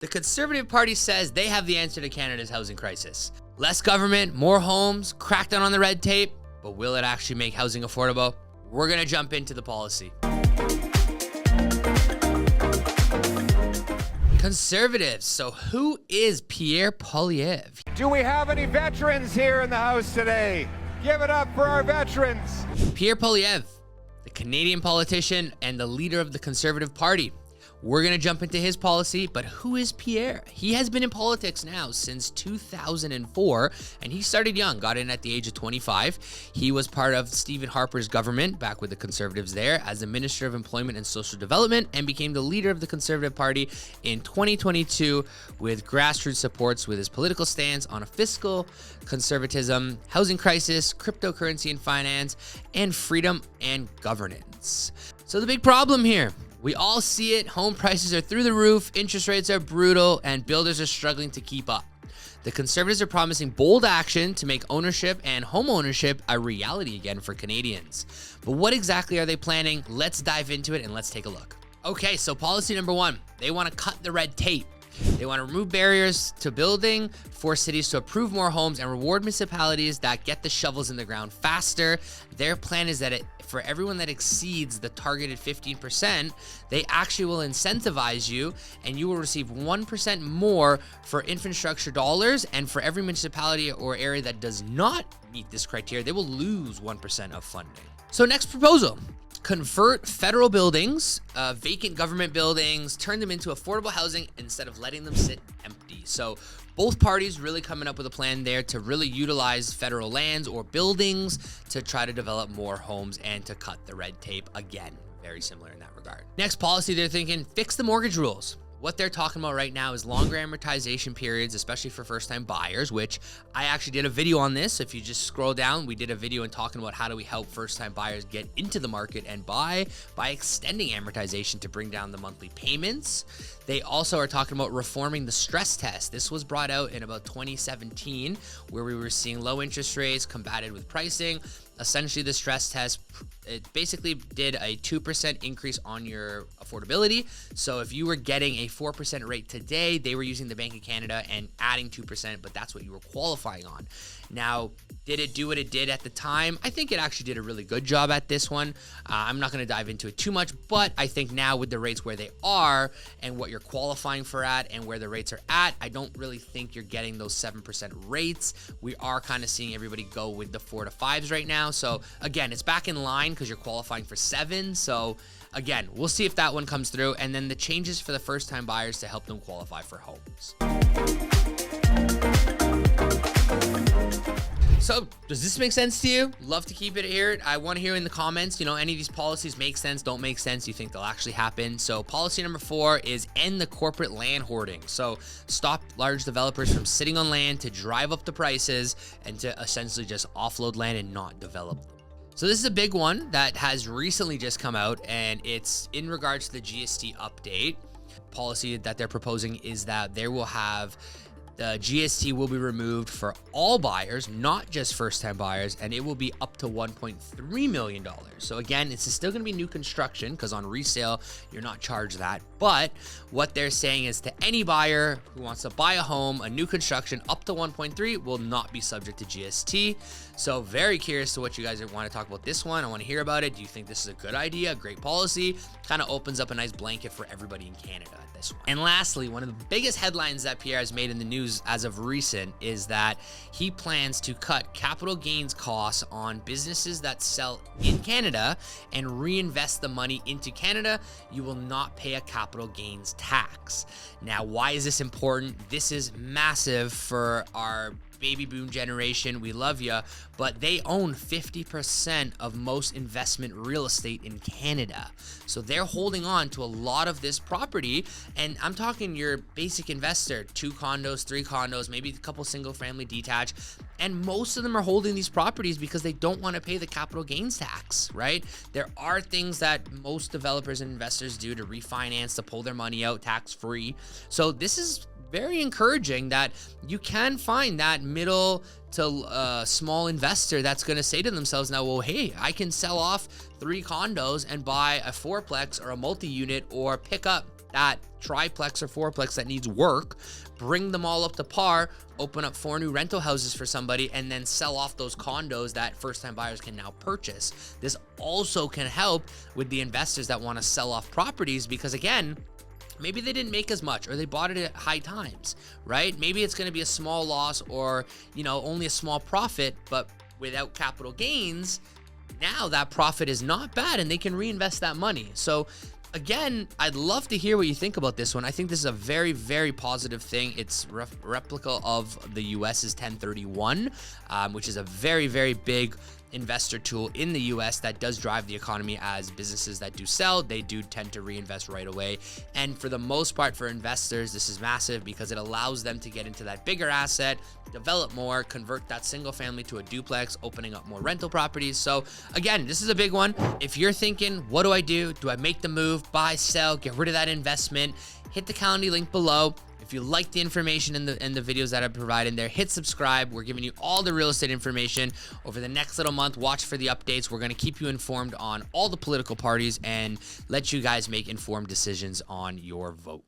The Conservative Party says they have the answer to Canada's housing crisis. Less government, more homes, crackdown on the red tape, but will it actually make housing affordable? We're going to jump into the policy. Conservatives. So who is Pierre Poilievre? Do we have any veterans here in the house today? Give it up for our veterans. Pierre Poilievre, the Canadian politician and the leader of the Conservative Party. We're going to jump into his policy, but who is Pierre? He has been in politics now since 2004, and he started young, got in at the age of 25. He was part of Stephen Harper's government, back with the Conservatives there, as the Minister of Employment and Social Development, and became the leader of the Conservative Party in 2022 with grassroots supports with his political stance on a fiscal conservatism, housing crisis, cryptocurrency and finance, and freedom and governance. So the big problem here, we all see it. Home prices are through the roof, interest rates are brutal, and builders are struggling to keep up. The Conservatives are promising bold action to make ownership and home ownership a reality again for Canadians. But what exactly are they planning? Let's dive into it and let's take a look. Okay, so policy number one, they want to cut the red tape. They want to remove barriers to building, force cities to approve more homes, and reward municipalities that get the shovels in the ground faster. Their plan is that for everyone that exceeds the targeted 15%, they actually will incentivize you, and you will receive 1% more for infrastructure dollars. And for every municipality or area that does not meet this criteria, they will lose 1% of funding. So next proposal. Convert federal buildings, vacant government buildings, turn them into affordable housing instead of letting them sit empty. So both parties really coming up with a plan there to really utilize federal lands or buildings to try to develop more homes and to cut the red tape again. Very similar in that regard. Next policy, they're thinking, fix the mortgage rules. What they're talking about right now is longer amortization periods, especially for first-time buyers, which I actually did a video on this. If you just scroll down, we did a video and talking about how do we help first-time buyers get into the market and buy by extending amortization to bring down the monthly payments. They also are talking about reforming the stress test. This was brought out in about 2017, where we were seeing low interest rates combated with pricing. Essentially, the stress test, it basically did a 2% increase on your affordability. So if you were getting a 4% rate today, they were using the Bank of Canada and adding 2%, but that's what you were qualifying on. Now, did it do what it did at the time? I think it actually did a really good job at this one. I'm not going to dive into it too much, but I think now with the rates where they are and what you're qualifying for at and where the rates are at, I don't really think you're getting those 7% rates. We are kind of seeing everybody go with the 4 to 5s right now. So again, it's back in line because you're qualifying for 7. So again, we'll see if that one comes through. And then the changes for the first-time buyers to help them qualify for homes. So, does this make sense to you? Love to keep it here. I want to hear in the comments, any of these policies make sense, don't make sense, you think they'll actually happen. So, policy number 4 is end the corporate land hoarding. So, stop large developers from sitting on land to drive up the prices and to essentially just offload land and not develop them. So, this is a big one that has recently just come out, and it's in regards to the GST update. Policy that they're proposing is that they will have the GST will be removed for all buyers, not just first-time buyers, and it will be up to $1.3 million. So again, it's still going to be new construction because on resale, you're not charged that. But what they're saying is to any buyer who wants to buy a home, a new construction up to 1.3 will not be subject to GST. So very curious to what you guys want to talk about this one. I want to hear about it. Do you think this is a good idea, a great policy? Kind of opens up a nice blanket for everybody in Canada at this one. And lastly, one of the biggest headlines that Pierre has made in the news as of recent is that he plans to cut capital gains costs on businesses that sell in Canada and reinvest the money into Canada. You will not pay a capital gains tax. Now, why is this important? This is massive for our baby boom generation. We love you, but they own 50% of most investment real estate in Canada. So they're holding on to a lot of this property. And I'm talking your basic investor, 2 condos, 3 condos, maybe a couple single family detached. And most of them are holding these properties because they don't want to pay the capital gains tax, right? There are things that most developers and investors do to refinance, to pull their money out tax free. So this is very encouraging that you can find that middle to small investor that's going to say to themselves now, well, hey, I can sell off 3 condos and buy a 4-plex or a multi-unit or pick up that triplex or fourplex that needs work, bring them all up to par, open up 4 new rental houses for somebody, and then sell off those condos that first-time buyers can now purchase. This also can help with the investors that want to sell off properties because, again, maybe they didn't make as much or they bought it at high times, right? Maybe it's going to be a small loss or, only a small profit, but without capital gains, now that profit is not bad and they can reinvest that money. So again, I'd love to hear what you think about this one. I think this is a very, very positive thing. It's replica of the US's 1031, which is a very, very big investor tool in the US that does drive the economy, as businesses that do sell, they do tend to reinvest right away. And for the most part, for investors, this is massive because it allows them to get into that bigger asset, develop more, convert that single family to a duplex, opening up more rental properties. So again, this is a big one. If you're thinking, what do I do? Do I make the move, buy, sell, get rid of that investment? Hit the Calendly link below. If you like the information in the videos that I provide in there, hit subscribe. We're giving you all the real estate information over the next little month. Watch for the updates. We're going to keep you informed on all the political parties and let you guys make informed decisions on your vote.